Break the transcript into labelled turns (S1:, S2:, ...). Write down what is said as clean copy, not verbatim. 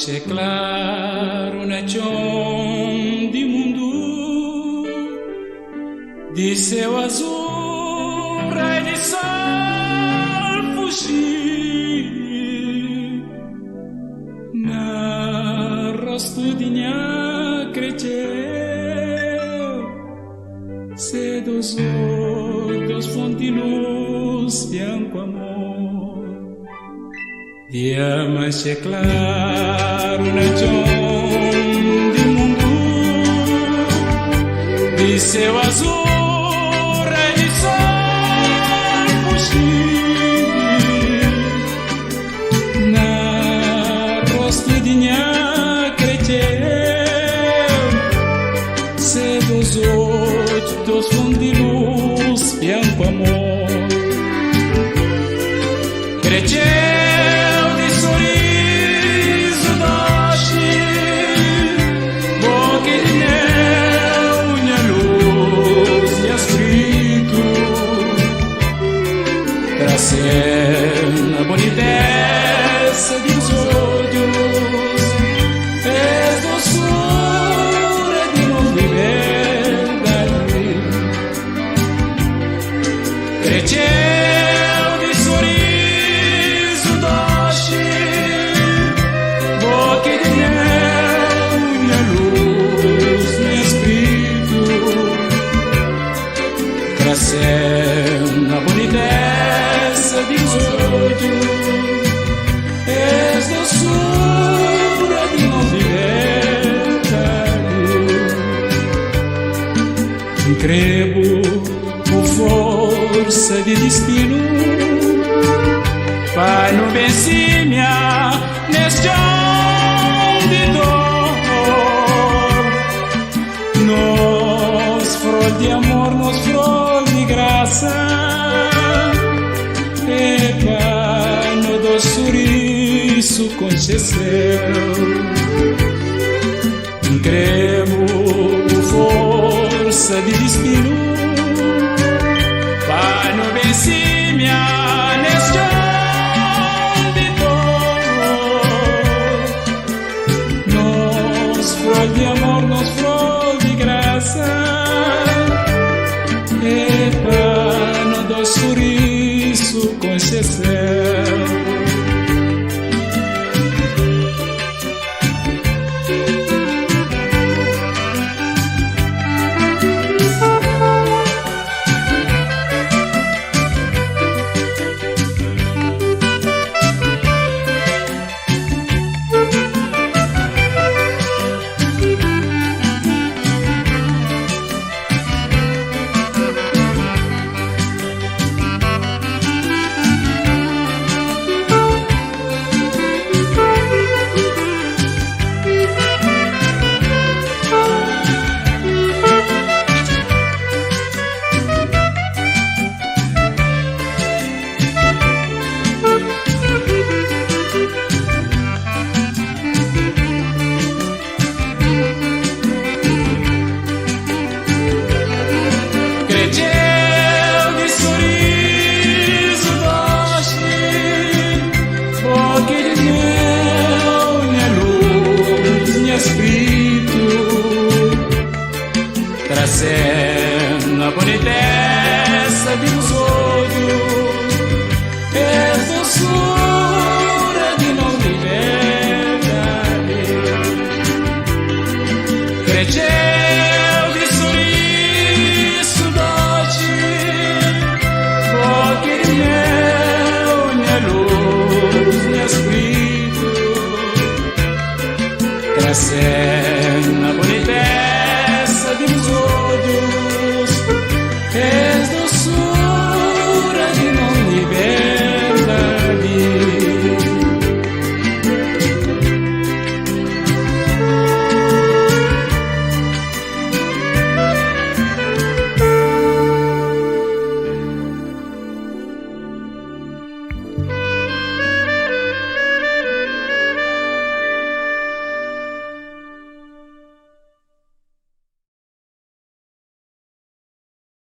S1: é claro na chão de mundo, de céu azul, raio de sol fugir, na rosto de minha cresceu, cedo os olhos fonte luz, bianco amor. Dia mais é claro na chão de mundo, de céu azul, raio de sol fugir, na rosto de minha cresceu, cedo os olhos fonte luz, bianco amor. Cresceu na boniteza de os olhos, és doçura de uma liberdade. Cresceu de sorriso doce, boca de mel, minha luz, meu espírito. Cresceu na boniteza de os olhos, és doçura de uma liberdade. Creio por força de destino, Pai, não venci-me neste ano de dor. Nos flor de amor, nos flor de graça, no doçuriço concedeu. Creio força de destino, Pai, não venci-me neste ano de dor. Nos flor de amor, nos flor de graça, no doçuriço concedeu.